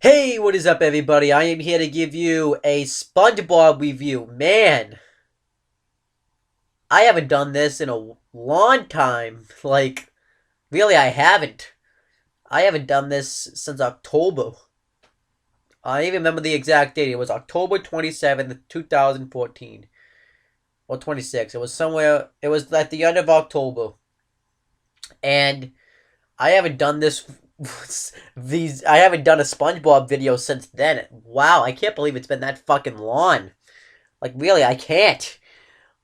Hey, what is up, everybody? I am here to give you a SpongeBob review. Man, I haven't done this in a long time. Really, I haven't. I haven't done this since October. I even remember the exact date. It was October 27th, 2014. Or 26. It was somewhere, it was at the end of October. And I haven't done this I haven't done a SpongeBob video since then. Wow, I can't believe it's been that fucking long. Like, really, I can't.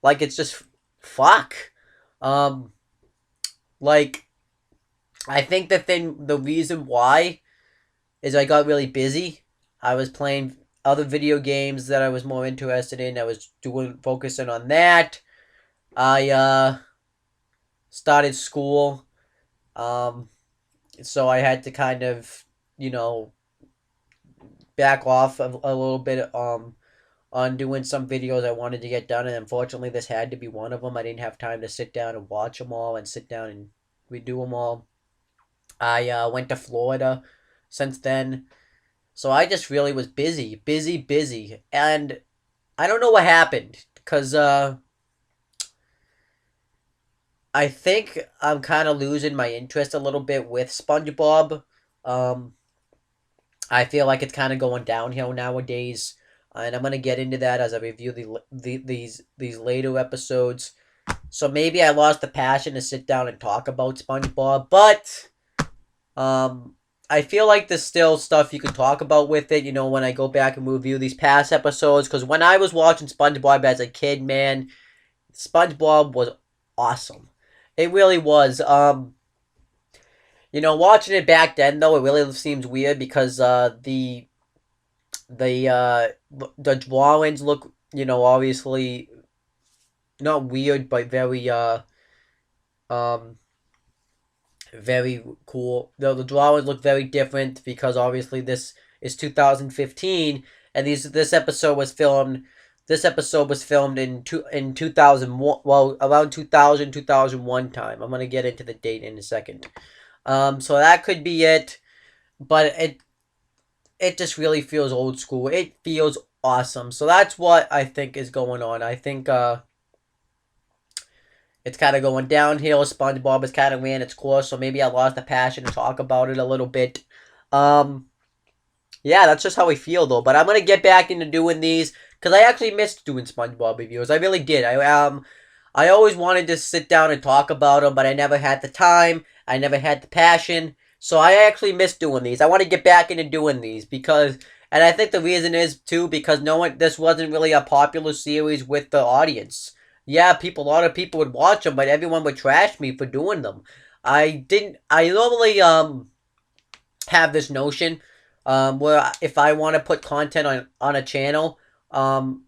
Like, it's just fuck. Um, like, I think the reason why is I got really busy. I was playing other video games that I was more interested in. I was focusing on that. I started school. Um, so I had to kind of, you know, back off a little bit on doing some videos I wanted to get done, and unfortunately, this had to be one of them. I didn't have time to sit down and watch them all and sit down and redo them all. I went to Florida since then, so I just really was busy, busy, busy, and I don't know what happened because I think I'm kind of losing my interest a little bit with SpongeBob. Um, I feel like it's kind of going downhill nowadays, and I'm gonna get into that as I review these later episodes. So maybe I lost the passion to sit down and talk about SpongeBob, but I feel like there's still stuff you can talk about with it. You know, when I go back and review these past episodes, because when I was watching SpongeBob as a kid, man, SpongeBob was awesome. It really was. You know, watching it back then though, it really seems weird because the uh the drawings look, you know, obviously not weird but um very cool. The drawings look very different because obviously this is 2015 and this episode was filmed in 2001, well, around 2001 time. I'm going to get into the date in a second. So that could be it, but it just really feels old school. It feels awesome. So that's what I think is going on. I think it's kind of going downhill. SpongeBob has kind of ran its course, so maybe I lost the passion to talk about it a little bit. Um, yeah, that's just how I feel though. But I'm gonna get back into doing these because I actually missed doing SpongeBob reviews. I really did. I always wanted to sit down and talk about them, but I never had the time. I never had the passion. So I actually miss doing these. I want to get back into doing these because, and I think the reason is too because this wasn't really a popular series with the audience. Yeah, a lot of people would watch them, but everyone would trash me for doing them. I normally have this notion where if I want to put content on a channel, um,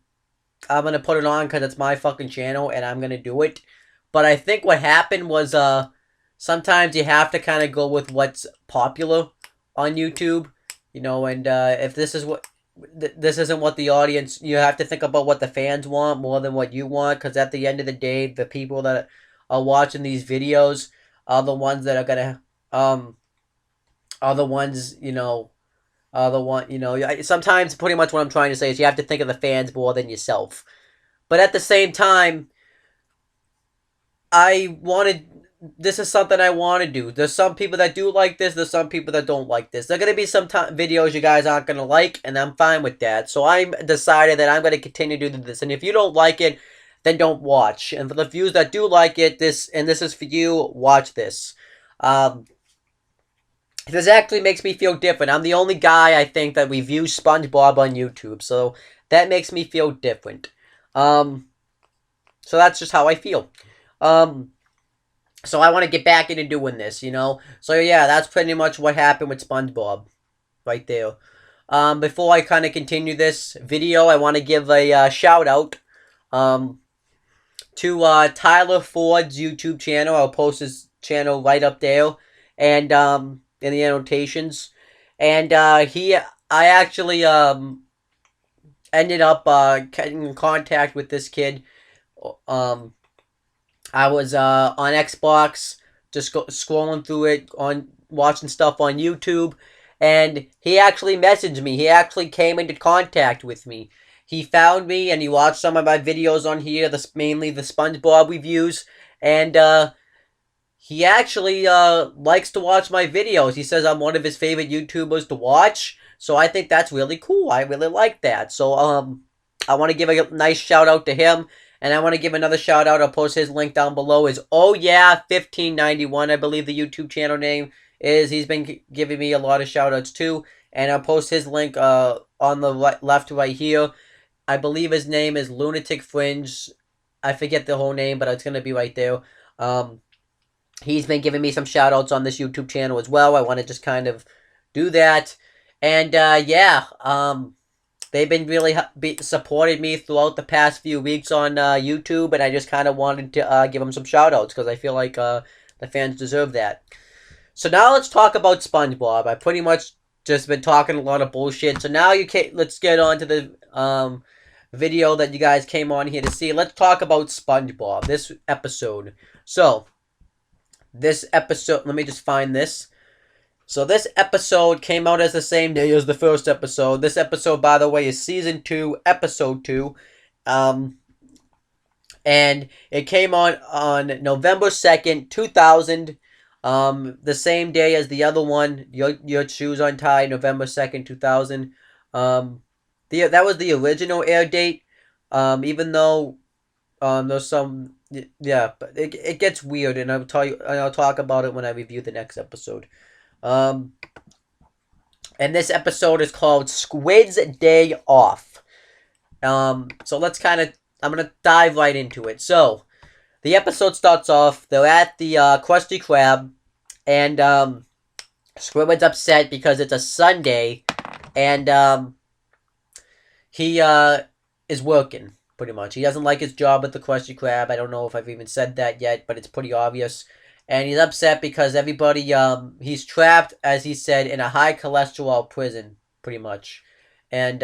I'm gonna put it on because it's my fucking channel and I'm gonna do it. But I think what happened was sometimes you have to kind of go with what's popular on YouTube, you know. And if this isn't what the audience, you have to think about what the fans want more than what you want. Because at the end of the day, the people that are watching these videos are the ones that are gonna are the ones, you know, sometimes pretty much what I'm trying to say is you have to think of the fans more than yourself. But at the same time, I wanted this is something I want to do. There's some people that do like this. There's some people that don't like this. There are going to be some videos you guys aren't going to like, and I'm fine with that. So I decided that I'm going to continue to do this. And if you don't like it, then don't watch. And for the views that do like it, this is for you. Watch this. This actually makes me feel different. I'm the only guy, I think, that reviews SpongeBob on YouTube. So that makes me feel different. So that's just how I feel. So I want to get back into doing this, you know? So yeah, that's pretty much what happened with SpongeBob. Right there. Before I kind of continue this video, I want to give a shout out to Tyler Ford's YouTube channel. I'll post his channel right up there. And in the annotations. And I actually ended up getting in contact with this kid. I was on Xbox, just scrolling through it, on watching stuff on YouTube, and he actually messaged me. He actually came into contact with me. He found me and he watched some of my videos on here, mainly the SpongeBob reviews, and he actually likes to watch my videos. He says I'm one of his favorite YouTubers to watch, so I think that's really cool. I really like that. So I want to give a nice shout out to him, and I want to give another shout out. I'll post his link down below. Is Oh Yeah 1591, I believe the YouTube channel name is. He's been giving me a lot of shout outs too, and I'll post his link on the left right here. I believe his name is Lunatic Fringe. I forget the whole name, but it's gonna be right there. He's been giving me some shout outs on this YouTube channel as well. I want to just kind of do that. And yeah, they've been really supported me throughout the past few weeks on YouTube, and I just kind of wanted to give them some shout outs because I feel like the fans deserve that. So now let's talk about SpongeBob. I pretty much just been talking a lot of bullshit. So now let's get on to the video that you guys came on here to see. Let's talk about SpongeBob, this episode. So this episode, let me just find this. So this episode came out as the same day as the first episode. This episode, by the way, is Season 2, Episode 2. And it came on November 2nd, 2000. The same day as the other one, Your Shoes Untied, November 2nd, 2000. That was the original air date. Even though there's some, yeah, but it gets weird, and I'll talk about it when I review the next episode. And this episode is called Squid's Day Off. So let's I'm gonna dive right into it. So the episode starts off. They're at the Krusty Krab, and Squidward's upset because it's a Sunday, and he is working. Pretty much. He doesn't like his job at the Krusty Krab. I don't know if I've even said that yet, but it's pretty obvious. And he's upset because everybody, he's trapped, as he said, in a high cholesterol prison, pretty much. And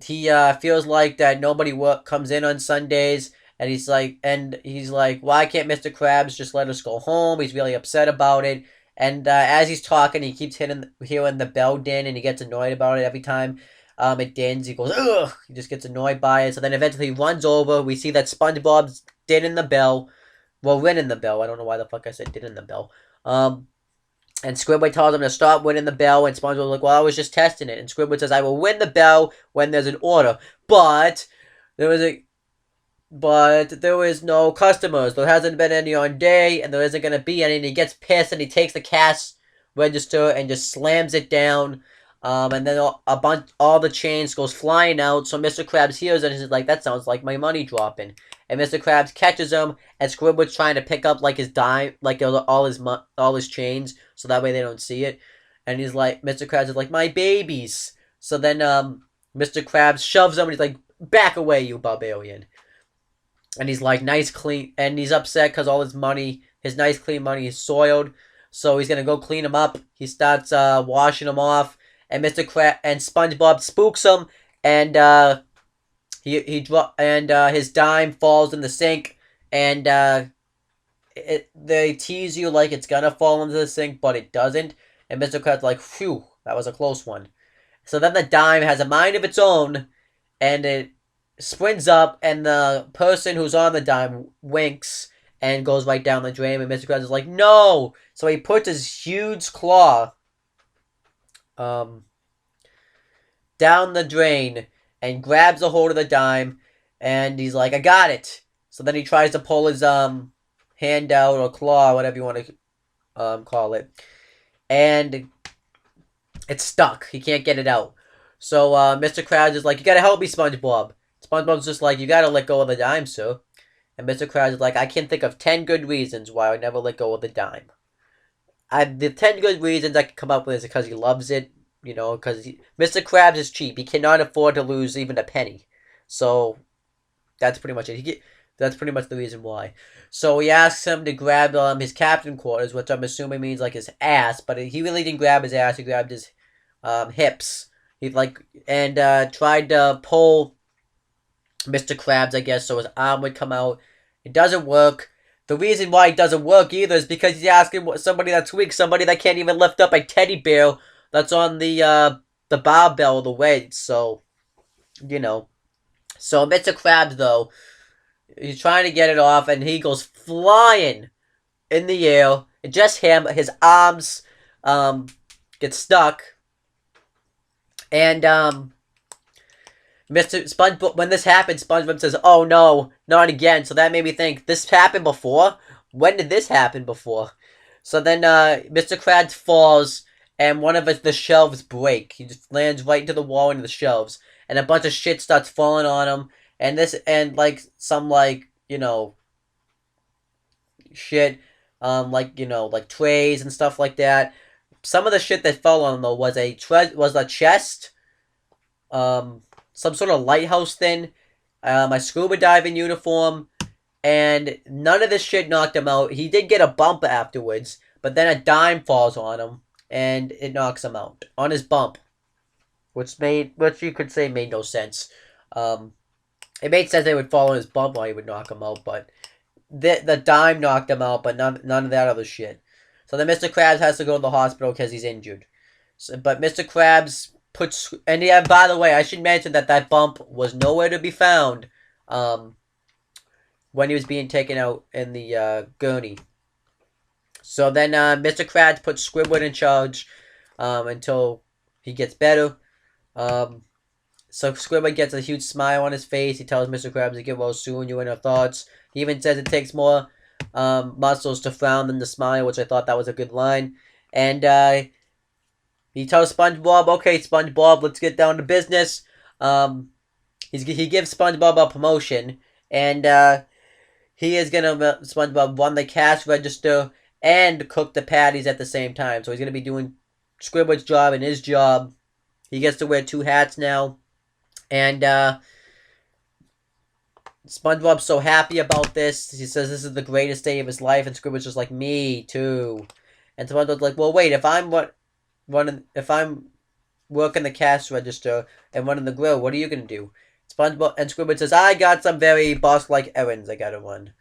he feels like that nobody comes in on Sundays. And he's like, why can't Mr. Krabs just let us go home? He's really upset about it. And as he's talking, he keeps hearing the bell din, and he gets annoyed about it every time. It dins. He goes, ugh. He just gets annoyed by it. So then eventually he runs over. We see that SpongeBob's dinning the bell. Well, ringing the bell. I don't know why the fuck I said dinning the bell. And Squidward tells him to stop ringing the bell. And SpongeBob's like, well, I was just testing it. And Squidward says, I will ring the bell when there's an order. But there is no customers. There hasn't been any on day, and there isn't going to be any. And he gets pissed, and he takes the cash register and just slams it down. And then all the change goes flying out. So Mr. Krabs hears it and he's like, that sounds like my money dropping. And Mr. Krabs catches him, and Squidward's trying to pick up like his dime, like all his chains, so that way they don't see it. And he's like, Mr. Krabs is like, my babies. So then Mr. Krabs shoves him, and he's like, back away, you barbarian. And he's like, nice clean, and he's upset because all his money, his nice clean money, is soiled. So he's gonna go clean him up. He starts washing him off. And and SpongeBob spooks him, and his dime falls in the sink, and they tease you like it's gonna fall into the sink, but it doesn't. And Mr. Krabs like, phew, that was a close one. So then the dime has a mind of its own, and it sprints up, and the person who's on the dime winks and goes right down the drain. And Mr. Krabs is like, no! So he puts his huge claw down the drain and grabs a hold of the dime, and he's like, I got it. So then he tries to pull his hand out, or claw, whatever you want to call it, and it's stuck. He can't get it out. So Mr. Krabs is like, you gotta help me, SpongeBob. SpongeBob's just like, you gotta let go of the dime, sir. And Mr. Krabs is like, I can think of 10 good reasons why I would never let go of the dime. The 10 good reasons I can come up with is because he loves it, you know, because Mr. Krabs is cheap. He cannot afford to lose even a penny. So, that's pretty much it. That's pretty much the reason why. So, he asks him to grab his captain quarters, which I'm assuming means, like, his ass. But he really didn't grab his ass. He grabbed his hips. He, tried to pull Mr. Krabs, I guess, so his arm would come out. It doesn't work. the reason why it doesn't work either is because he's asking somebody that's weak, somebody that can't even lift up a teddy bear that's on the barbell of the weights. So, you know. So Mr. Krabs, though, he's trying to get it off, and he goes flying in the air. Just him, his arms get stuck. And Mr. SpongeBob, when this happened, SpongeBob says, "Oh no, not again." So that made me think, this happened before? When did this happen before? So then Mr. Krabs falls, and one of the shelves break. He just lands right into the wall into the shelves, and a bunch of shit starts falling on him. And like some shit, like trays and stuff like that. Some of the shit that fell on him though was a chest, some sort of lighthouse thing, my scuba diving uniform, and none of this shit knocked him out. He did get a bump afterwards, but then a dime falls on him, and it knocks him out on his bump, which you could say made no sense. It made sense they would fall on his bump while he would knock him out, but the dime knocked him out, but none of that other shit. So then Mr. Krabs has to go to the hospital because he's injured. But Mr. Krabs puts... And yeah, by the way, I should mention that bump was nowhere to be found when he was being taken out in the gurney. So then Mr. Krabs puts Squidward in charge until he gets better. So Squidward gets a huge smile on his face. He tells Mr. Krabs to get well soon, you and our thoughts. He even says it takes more muscles to frown than to smile, which I thought that was a good line. And he tells SpongeBob, "Okay, SpongeBob, let's get down to business." He gives SpongeBob a promotion, and he is gonna SpongeBob run the cash register and cook the patties at the same time. So he's gonna be doing Squidward's job and his job. He gets to wear 2 hats now, and SpongeBob's so happy about this. He says this is the greatest day of his life, and Squidward's just like, "Me too." And SpongeBob's like, "Well, wait, if I'm working the cash register and running the grill, what are you gonna do?" SpongeBob and Squidward says, "I got some very boss-like errands I gotta run."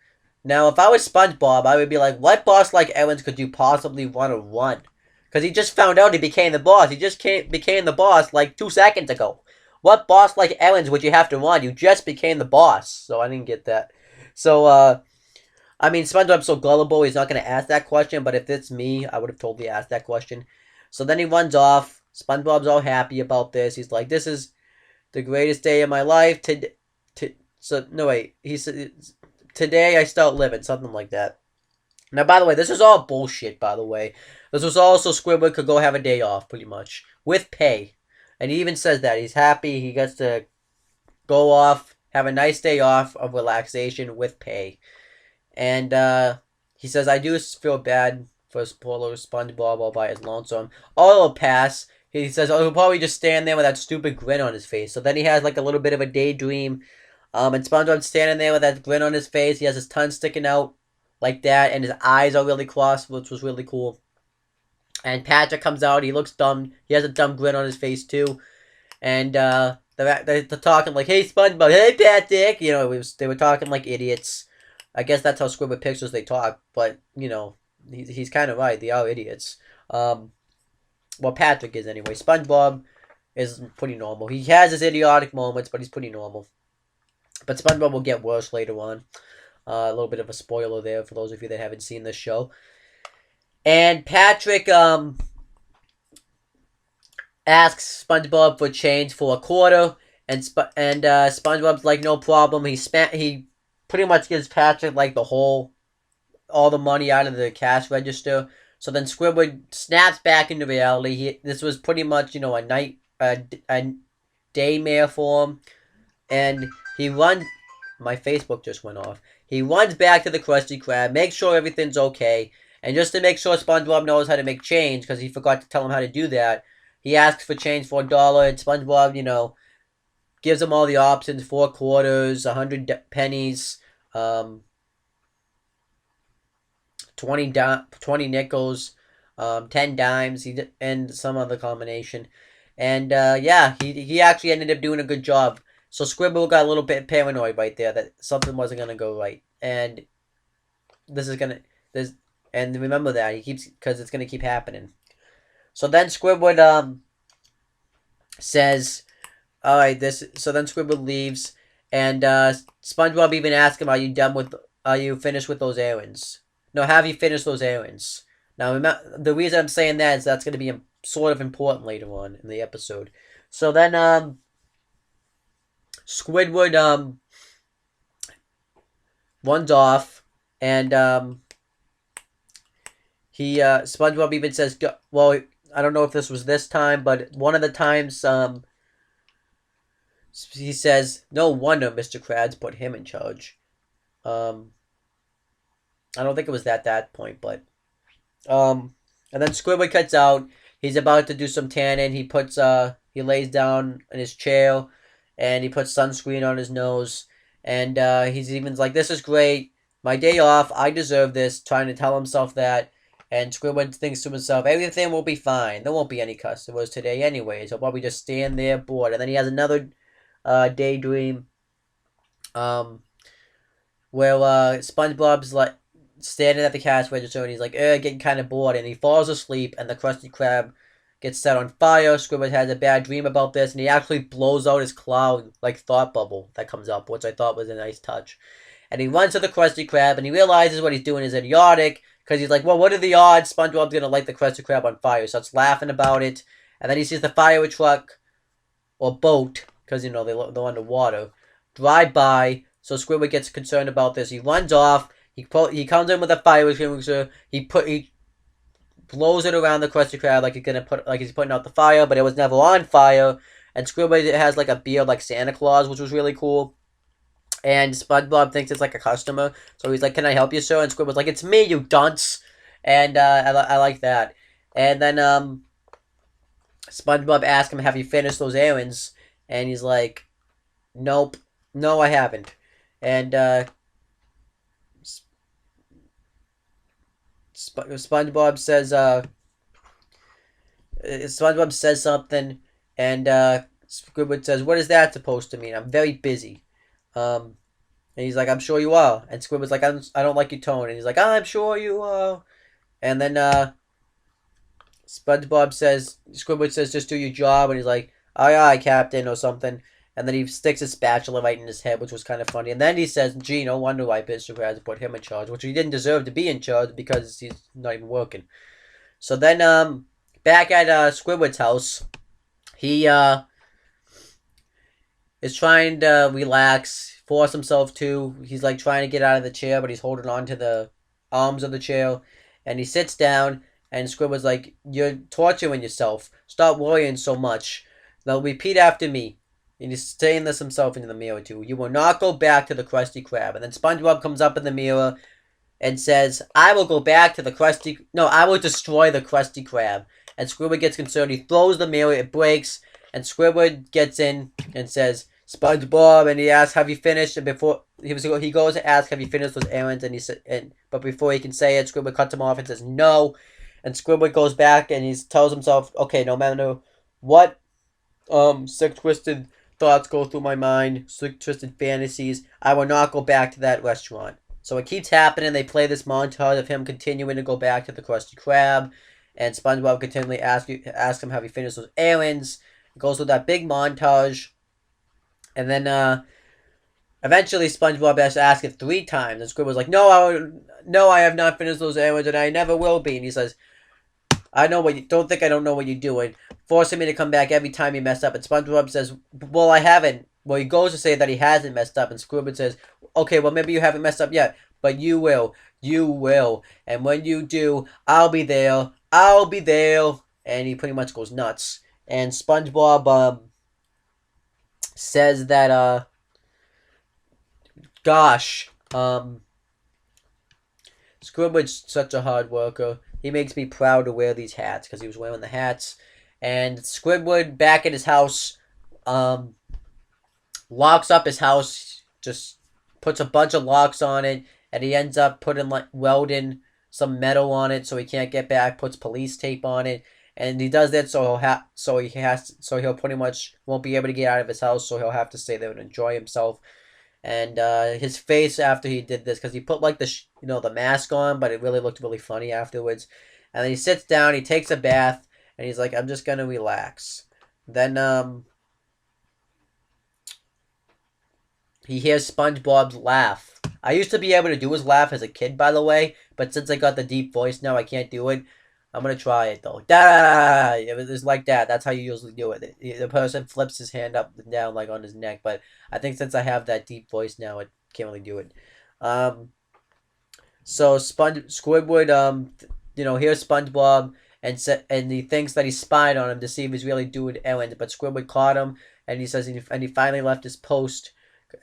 Now, if I was SpongeBob, I would be like, "What boss-like errands could you possibly want to run?" Because he just found out he became the boss. He just became the boss like 2 seconds ago. What boss-like errands would you have to run? You just became the boss. So I didn't get that. So, I mean, SpongeBob's so gullible, he's not going to ask that question. But if it's me, I would have totally asked that question. So then he runs off. SpongeBob's all happy about this. He's like, "This is the greatest day of my life." He said, "Today I start living," something like that. Now, by the way, this is all bullshit, by the way. This was also Squidward could go have a day off, pretty much, with pay. And he even says that. He's happy he gets to go off, have a nice day off of relaxation with pay. And he says, "I do feel bad for poor SpongeBob all by his lonesome. Oh, it'll pass." He says, "Oh, he'll probably just stand there with that stupid grin on his face." So then he has like a little bit of a daydream. And SpongeBob's standing there with that grin on his face. He has his tongue sticking out like that, and his eyes are really crossed, which was really cool. And Patrick comes out. He looks dumb. He has a dumb grin on his face too. And they're talking like, "Hey, SpongeBob. Hey, Patrick." You know, they were talking like idiots. I guess that's how Squidward pictures they talk. But you know, he's kind of right. They are idiots. Well, Patrick is anyway. SpongeBob is pretty normal. He has his idiotic moments, but he's pretty normal. But SpongeBob will get worse later on. A little bit of a spoiler there for those of you that haven't seen this show. And Patrick asks SpongeBob for change for a quarter, and SpongeBob's like, "No problem." He pretty much gives Patrick like all the money out of the cash register. So then Squidward snaps back into reality. This was pretty much, a daymare for him, and he runs. My Facebook just went off. He runs back to the Krusty Krab, makes sure everything's okay, and just to make sure SpongeBob knows how to make change, because he forgot to tell him how to do that, he asks for change for $1, and SpongeBob, gives him all the options: 4 quarters, 100 pennies, 20 nickels, 10 dimes, and some other combination. And he actually ended up doing a good job. So Squidward got a little bit paranoid right there that something wasn't going to go right. And this is gonna this, and remember that he keeps because it's gonna keep happening. So then Squidward says, "All right, this." So then Squidward leaves, and SpongeBob even asks him, Are you finished with those errands? No, have you finished those errands? Now, remember, the reason I'm saying that is that's going to be sort of important later on in the episode. So then, Squidward runs off, and SpongeBob even says, well, I don't know if this was this time, but one of the times he says, "No wonder Mr. Krabs put him in charge." Um, I don't think it was that point, but and then Squidward cuts out. He's about to do some tanning. He lays down in his chair, and he puts sunscreen on his nose, and he's even like, "This is great. My day off. I deserve this." Trying to tell himself that, and Squidward thinks to himself, "Everything will be fine. There won't be any customers today, anyways. He'll probably just stand there bored." And then he has another daydream, where SpongeBob's like standing at the cash register, and he's like, getting kind of bored, and he falls asleep, and the Krusty Krab gets set on fire. Squidward has a bad dream about this, and he actually blows out his cloud, like, thought bubble that comes up, which I thought was a nice touch. And he runs to the Krusty Krab, and he realizes what he's doing is idiotic, because he's like, well, what are the odds SpongeBob's going to light the Krusty Krab on fire? So starts laughing about it, and then he sees the fire truck, or boat, because, they're underwater, drive by. So Squidward gets concerned about this. He runs off. He comes in with a fire extinguisher. He blows it around the Krusty Krab like he's putting out the fire, but it was never on fire. And Squidward has like a beard like Santa Claus, which was really cool. And SpongeBob thinks it's like a customer, so he's like, "Can I help you, sir?" And Squidward's like, "It's me, you dunce." And I like that. And then SpongeBob asks him, "Have you finished those errands?" And he's like, "Nope, no, I haven't." And SpongeBob says something, and Squidward says, "What is that supposed to mean? I'm very busy." And he's like, "I'm sure you are." And Squidward's like, I don't like your tone." And he's like, "I'm sure you are." And then Squidward says, "Just do your job." And he's like, "Aye, aye, Captain," or something. And then he sticks his spatula right in his head, which was kind of funny. And then he says, "Gee, no wonder why Mr. Krabs put him in charge," which he didn't deserve to be in charge because he's not even working. So then, back at Squidward's house, he is trying to relax, force himself to. He's like trying to get out of the chair, but he's holding on to the arms of the chair. And he sits down, and Squidward's like, "You're torturing yourself. Stop worrying so much. Now repeat after me." And he's saying this himself into the mirror too. "You will not go back to the Krusty Krab." And then SpongeBob comes up in the mirror and says, "I will go back to the Krusty... No, I will destroy the Krusty Krab." And Squidward gets concerned. He throws the mirror. It breaks. And Squidward gets in and says, "SpongeBob," and he asks, "Have you finished?" And before he goes to ask, "Have you finished those errands?" And he said, but before he can say it, Squidward cuts him off and says, "No." And Squidward goes back and he tells himself, "Okay, no matter what sick twisted thoughts go through my mind, sick twisted fantasies, I will not go back to that restaurant." So it keeps happening. They play this montage of him continuing to go back to the Krusty Krab, and SpongeBob continually asks him, "Have you finished those errands?" It goes through that big montage, and then eventually SpongeBob has to ask it 3 times, and Squidward's like, "No, I have not finished those errands, and I never will be." And he says, "Don't think I don't know what you're doing, forcing me to come back every time you mess up." And SpongeBob says, "Well, I haven't." Well, he goes to say that he hasn't messed up, and Squidward says, "Okay, well, maybe you haven't messed up yet, but you will. You will. And when you do, I'll be there. I'll be there." And he pretty much goes nuts. And SpongeBob says that, gosh, Squidward's such a hard worker. He makes me proud to wear these hats, because he was wearing the hats. And Squidward, back at his house, locks up his house, just puts a bunch of locks on it, and he ends up welding some metal on it so he can't get back, puts police tape on it. And he does that so he'll pretty much won't be able to get out of his house, so he'll have to stay there and enjoy himself. And his face after he did this, because he put like the mask on, but it really looked really funny afterwards. And then he sits down, he takes a bath, and he's like, "I'm just gonna relax." Then he hears SpongeBob's laugh. I used to be able to do his laugh as a kid, by the way, but since I got the deep voice now, I can't do it. I'm gonna try it though. Da! It was like that. That's how you usually do it. The person flips his hand up and down like on his neck, but I think since I have that deep voice now, I can't really do it. Um, so Squidward, here's SpongeBob and he thinks that he spied on him to see if he's really doing errands, but Squidward caught him, and he says he finally left his post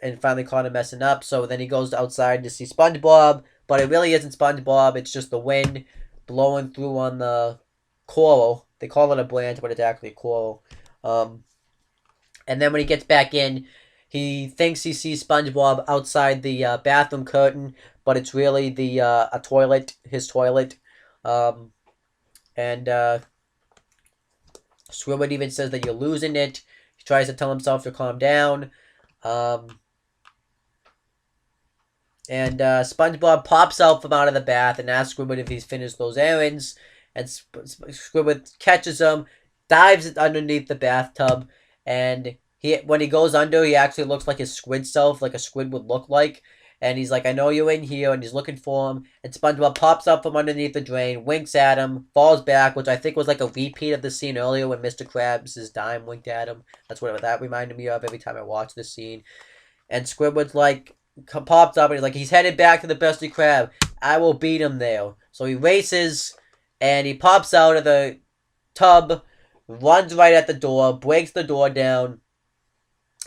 and finally caught him messing up. So then he goes outside to see SpongeBob, but it really isn't SpongeBob. It's just the wind blowing through on the coral. They call it a branch, but it's actually a coral. And then when he gets back in, he thinks he sees SpongeBob outside the bathroom curtain, but it's really a toilet, his toilet. Um, and Squidward even says that you're losing it. He tries to tell himself to calm down. And SpongeBob pops out from out of the bath and asks Squidward if he's finished those errands. And Squidward catches him, dives underneath the bathtub, and when he goes under, he actually looks like his squid self, like a squid would look like. And he's like, "I know you're in here," and he's looking for him. And SpongeBob pops up from underneath the drain, winks at him, falls back, which I think was like a repeat of the scene earlier when Mr. Krabs' dime winked at him. That's what that reminded me of every time I watch this scene. And Squidward's like, pops up and he's like, he's headed back to the Krusty Krab. I will beat him there. So he races and he pops out of the tub, runs right at the door, breaks the door down,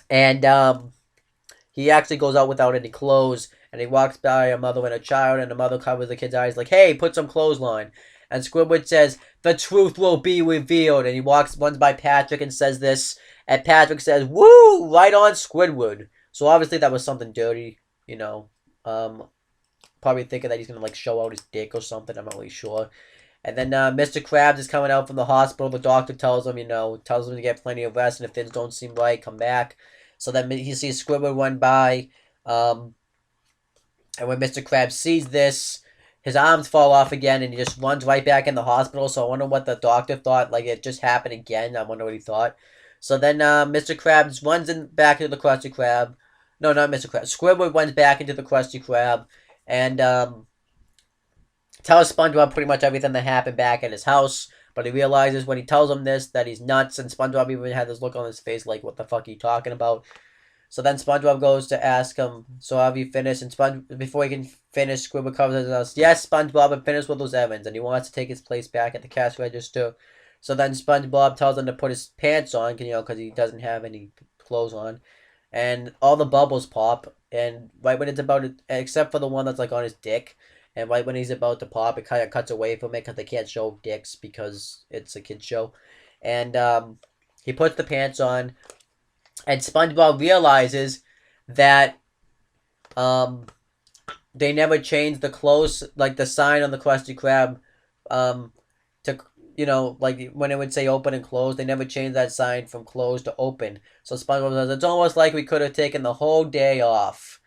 and he actually goes out without any clothes. And he walks by a mother and a child, and the mother covers the kid's eyes like, "Hey, put some clothes on." And Squidward says, "The truth will be revealed." And he runs by Patrick and says this, and Patrick says, "Woo! Right on, Squidward." So obviously that was something dirty, you know. Probably thinking that he's gonna like show out his dick or something. I'm not really sure. And then Mr. Krabs is coming out from the hospital. The doctor tells him, tells him to get plenty of rest, and if things don't seem right, come back. So then he sees Squidward run by, and when Mr. Krabs sees this, his arms fall off again, and he just runs right back in the hospital. So I wonder what the doctor thought. Like, it just happened again. I wonder what he thought. So then Mr. Krabs runs back into the Krusty Krab. No, not Mr. Krabs. Squidward runs back into the Krusty Krab and tells SpongeBob pretty much everything that happened back at his house. But he realizes when he tells him this that he's nuts, and SpongeBob even had this look on his face like, "What the fuck are you talking about?" So then SpongeBob goes to ask him, "So have you finished?" And before he can finish, Squidward covers his eyes. "Yes, SpongeBob, I'm finished with those errands," and he wants to take his place back at the cash register. So then SpongeBob tells him to put his pants on, because he doesn't have any clothes on. And all the bubbles pop, and right when it's about to, except for the one that's like on his dick, and right when he's about to pop, it kind of cuts away from it because they can't show dicks because it's a kid's show. And he puts the pants on, and SpongeBob realizes that they never changed the clothes, like the sign on the Krusty Krab, to like when it would say open and close, they never changed that sign from closed to open. So SpongeBob says, "It's almost like we could have taken the whole day off."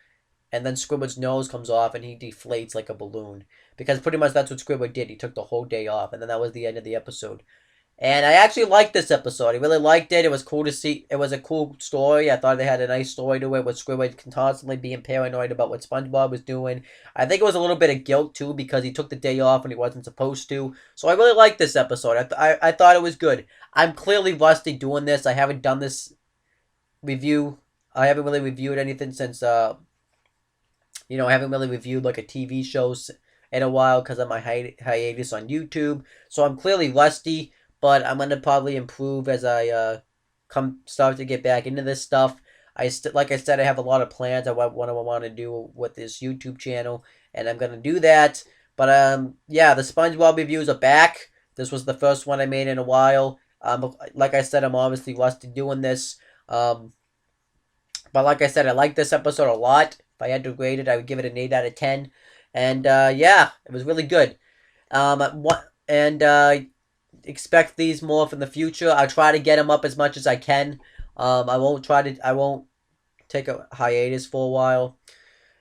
And then Squidward's nose comes off and he deflates like a balloon. Because pretty much that's what Squidward did. He took the whole day off. And then that was the end of the episode. And I actually liked this episode. I really liked it. It was cool to see. It was a cool story. I thought they had a nice story to it with Squidward constantly being paranoid about what SpongeBob was doing. I think it was a little bit of guilt, too, because he took the day off when he wasn't supposed to. So I really liked this episode. I thought it was good. I'm clearly rusty doing this. I haven't done this review. I haven't really reviewed anything since, I haven't really reviewed like a TV show in a while because of my hiatus on YouTube. So I'm clearly rusty. But I'm going to probably improve as I start to get back into this stuff. Like I said, I have a lot of plans of what I want to do with this YouTube channel, and I'm going to do that. But yeah, the SpongeBob reviews are back. This was the first one I made in a while. Like I said, I'm obviously rusty doing this. But like I said, I like this episode a lot. If I had to grade it, I would give it an 8 out of 10. And yeah, it was really good. Expect these more from the future. I'll try to get them up as much as I can. I won't take a hiatus for a while.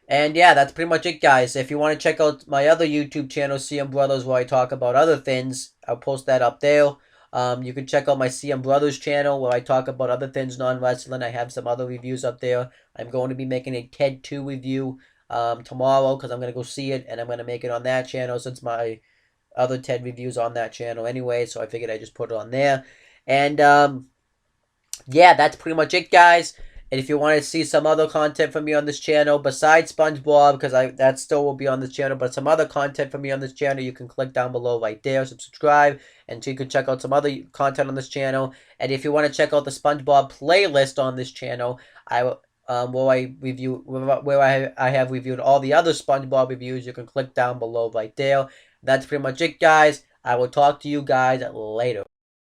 And yeah, that's pretty much it, guys. If you want to check out my other YouTube channel, CM Brothers, where I talk about other things, I'll post that up there. You can check out my CM Brothers channel where I talk about other things non-wrestling. I have some other reviews up there. I'm going to be making a Ted 2 review tomorrow because I'm going to go see it, and I'm going to make it on that channel since my other Ted reviews on that channel anyway, so I figured I'd just put it on there. And yeah, that's pretty much it, guys. And if you want to see some other content from me on this channel, besides SpongeBob, because that still will be on this channel, but some other content from me on this channel, you can click down below right there, subscribe, and so you can check out some other content on this channel. And if you want to check out the SpongeBob playlist on this channel, where I have reviewed all the other SpongeBob reviews, you can click down below right there. That's pretty much it, guys. I will talk to you guys later.